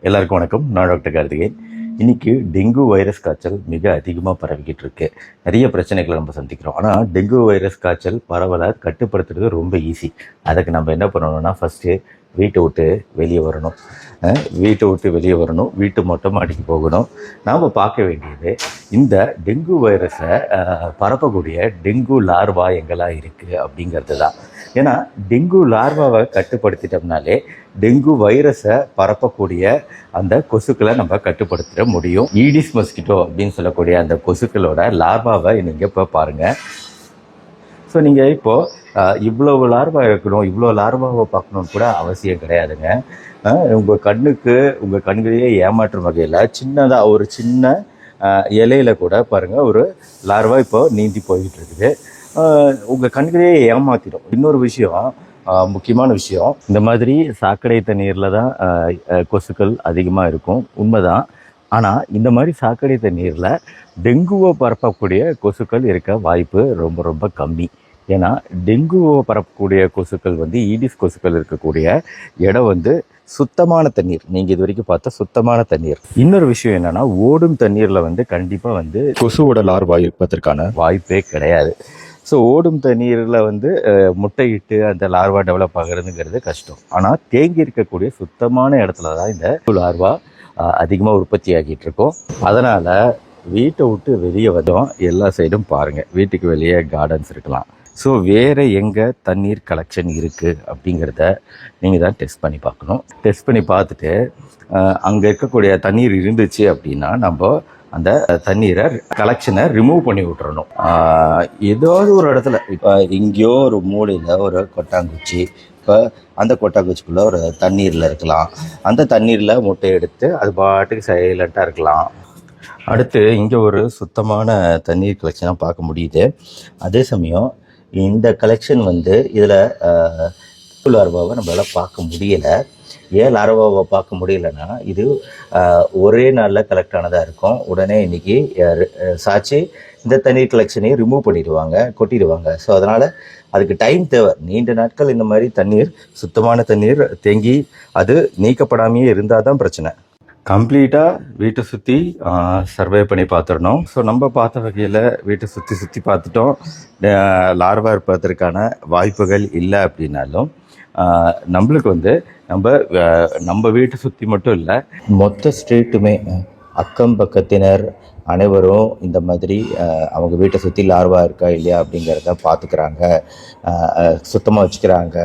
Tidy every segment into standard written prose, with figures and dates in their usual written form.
எல்லாருக்கும் வணக்கம். நான் டாக்டர் கார்த்திகேயன். இன்னைக்கு டெங்கு வைரஸ் காய்ச்சல் மிக அதிகமாக பரவிக்கிட்டு இருக்கு. நிறைய பிரச்சனைகளை நம்ம சந்திக்கிறோம். ஆனால் டெங்கு வைரஸ் காய்ச்சல் பரவலை கட்டுப்படுத்துறது ரொம்ப ஈஸி. அதுக்கு நம்ம என்ன பண்ணணும்னா, ஃபஸ்ட்டு வீட்டை விட்டு வெளியே வரணும். வீட்டு மொட்டை மாடிக்கு போகணும். நாம் பார்க்க வேண்டியது இந்த டெங்கு வைரஸை பரப்பக்கூடிய டெங்கு லார்வா எங்கெல்லாம் இருக்குது அப்படிங்கிறது தான். ஏன்னா டெங்கு லார்வாவை கட்டுப்படுத்திட்டோம்னாலே டெங்கு வைரஸை பரப்பக்கூடிய அந்த கொசுக்களை நம்ம கட்டுப்படுத்திட முடியும். ஈடிஸ் மஸ்கிட்டோ அப்படின்னு சொல்லக்கூடிய அந்த கொசுக்களோட லார்வாவை நீங்கள் இப்போ பாருங்கள். ஸோ நீங்கள் இப்போது இவ்வளோ லார்வா இருக்கணும், இவ்வளோ லார்வாவை பார்க்கணுன்னு கூட அவசியம் கிடையாதுங்க. உங்கள் கண்களையே ஏமாற்றும் வகையில் சின்னதாக ஒரு சின்ன இலையில கூட பாருங்கள் ஒரு லார்வா இப்போ நீந்தி போய்கிட்டு இருக்குது. உங்கள் கண்களையே ஏமாற்றிடும். இன்னொரு விஷயம், முக்கியமான விஷயம், இந்த மாதிரி சாக்கடை தண்ணீரில் தான் கொசுக்கள் அதிகமாக இருக்கும், உண்மைதான். ஆனால் இந்த மாதிரி சாக்கடை தண்ணீரில் டெங்குவை பரப்பக்கூடிய கொசுக்கள் இருக்க வாய்ப்பு ரொம்ப ரொம்ப கம்மி. ஏன்னா டெங்குவை பரப்பக்கூடிய கொசுக்கள் ஈடிஸ் கொசுக்கள் இருக்கக்கூடிய இடம் சுத்தமான தண்ணீர். நீங்கள் இது வரைக்கும் பார்த்தா சுத்தமான தண்ணீர். இன்னொரு விஷயம் என்னென்னா, ஓடும் தண்ணீரில் கண்டிப்பாக கொசுவோட லார்வா இருப்பதற்கான வாய்ப்பே கிடையாது. ஸோ ஓடும் தண்ணீரில் முட்டையிட்டு அந்த லார்வா டெவலப் ஆகுறதுங்கிறது கஷ்டம். ஆனால் தேங்கி இருக்கக்கூடிய சுத்தமான இடத்துல தான் இந்த லார்வா அதிகமாக உற்பத்தி ஆகிட்டு இருக்கோம். அதனால் வீட்டை விட்டு வெளியே வந்தோம், எல்லா சைடும் பாருங்கள். வீட்டுக்கு வெளியே கார்டன்ஸ் இருக்கலாம். ஸோ வேறு எங்கே தண்ணீர் கலெக்ஷன் இருக்குது அப்படிங்கிறத நீங்கள் தான் டெஸ்ட் பண்ணி பார்க்கணும். டெஸ்ட் பண்ணி பார்த்துட்டு அங்கே இருக்கக்கூடிய தண்ணீர் இருந்துச்சு அப்படின்னா நம்ம அந்த தண்ணீரை கலெக்ஷனை ரிமூவ் பண்ணி விட்டுறணும். ஏதாவது ஒரு இடத்துல, இப்போ எங்கேயோ ஒரு மூலையில் ஒரு கொட்டாங்குச்சி, இப்போ அந்த கொட்டாங்குச்சிக்குள்ளே ஒரு தண்ணீரில் இருக்கலாம். அந்த தண்ணீரில் முட்டை எடுத்து அது பாட்டுக்கு சைலண்ட்டாக இருக்கலாம். அடுத்து இங்கே ஒரு சுத்தமான தண்ணீர் கலெக்ஷனாக பார்க்க முடியுது. அதே சமயம் இந்த கலெக்ஷன் இதில் லார்வாவை நம்மளால் பார்க்க முடியலை. ஏன் லார்வாவை பார்க்க முடியலைன்னா, இது ஒரே நாளில் கலெக்ட் ஆனதாக இருக்கும். உடனே இன்றைக்கி சாட்சி இந்த தண்ணீர் கலெக்ஷனையும் ரிமூவ் கொட்டிடுவாங்க. ஸோ அதனால் அதுக்கு டைம் தேவை. நீண்ட நாட்கள் இந்த மாதிரி தண்ணீர், சுத்தமான தண்ணீர் தேங்கி அது நீக்கப்படாமையே இருந்தால் தான் பிரச்சனை. கம்ப்ளீட்டாக வீட்டை சுற்றி சர்வே பண்ணி பார்த்துடணும். ஸோ நம்ம பார்த்த வகையில் வீட்டை சுற்றி பார்த்துட்டோம். லார்வா இருப்பதற்கான வாய்ப்புகள் இல்லை அப்படின்னாலும் நம்மளுக்கு நம்ம வீட்டை சுற்றி மட்டும் இல்லை, மொத்த ஸ்ட்ரீட்டுமே அக்கம் பக்கத்தினர் அனைவரும் இந்த மாதிரி அவங்க வீட்டை சுற்றி லார்வா இருக்கா இல்லையா அப்படிங்கிறத பார்த்துக்கிறாங்க, சுத்தமாக வச்சுக்கிறாங்க.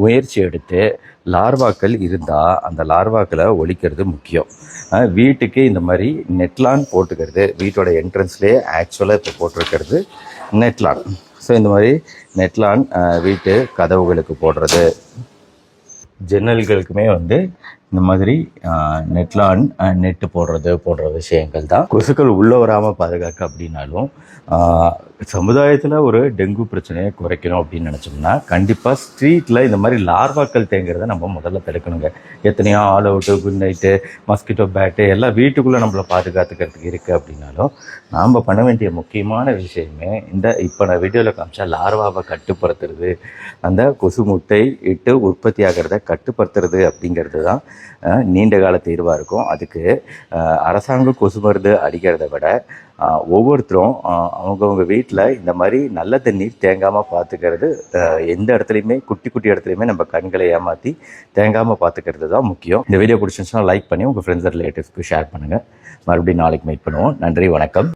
முயற்சி எடுத்து லார்வாக்கள் இருந்தால் அந்த லார்வாக்களை ஒழிக்கிறது முக்கியம். வீட்டுக்கு இந்த மாதிரி நெட்லான் போட்டுக்கிறது, வீட்டோட என்ட்ரன்ஸ்லேயே ஆக்சுவலாக இப்போ போட்டிருக்கிறது நெட்லான். ஸோ இந்த மாதிரி நெட்லான் வீட்டு கதவுகளுக்கு போடுறது, ஜன்னல்களுக்குமே இந்த மாதிரி நெட்லான் நெட்டு போடுற விஷயங்கள் தான் கொசுக்கள் உள்ளே வராமல் பாதுகாக்க. அப்படின்னாலும் சமுதாயத்தில் ஒரு டெங்கு பிரச்சனையை குறைக்கணும் அப்படின்னு நினச்சோம்னா கண்டிப்பாக ஸ்ட்ரீட்டில் இந்த மாதிரி லார்வாக்கள் தேங்கிறத நம்ம முதல்ல தடுக்கணுங்க. எத்தனையோ all out, good night, mosquito bat எல்லாம் வீட்டுக்குள்ளே நம்மளை பாதுகாத்துக்கிறதுக்கு இருக்குது. அப்படின்னாலும் நாம் பண்ண வேண்டிய முக்கியமான விஷயமே இப்போ நான் வீடியோவில் காமிச்சா லார்வாவை கட்டுப்படுத்துறது, அந்த கொசு முட்டை இட்டு உற்பத்தி ஆகிறத கட்டுப்படுத்துறது அப்படிங்கிறது தான் நீண்ட கால தீர்வாக இருக்கும். அதுக்கு அரசாங்கம் கொசு மருந்து அடிக்கிறத விட ஒவ்வொருத்தரும் அவங்கவுங்க வீட்டில் இந்த மாதிரி நல்ல தண்ணீர் தேங்காமல் பார்த்துக்கிறது, எந்த இடத்துலையுமே குட்டி இடத்துலையுமே நம்ம கண்களை ஏமாற்றி தேங்காமல் பார்த்துக்கிறது தான் முக்கியம். இந்த வீடியோ பிடிச்சிருந்துச்சுன்னா லைக் பண்ணி உங்கள் ஃப்ரெண்ட்ஸ் ரிலேட்டிவ்ஸ்க்கு ஷேர் பண்ணுங்கள். மறுபடியும் நாளைக்கு மீட் பண்ணுவோம். நன்றி, வணக்கம்.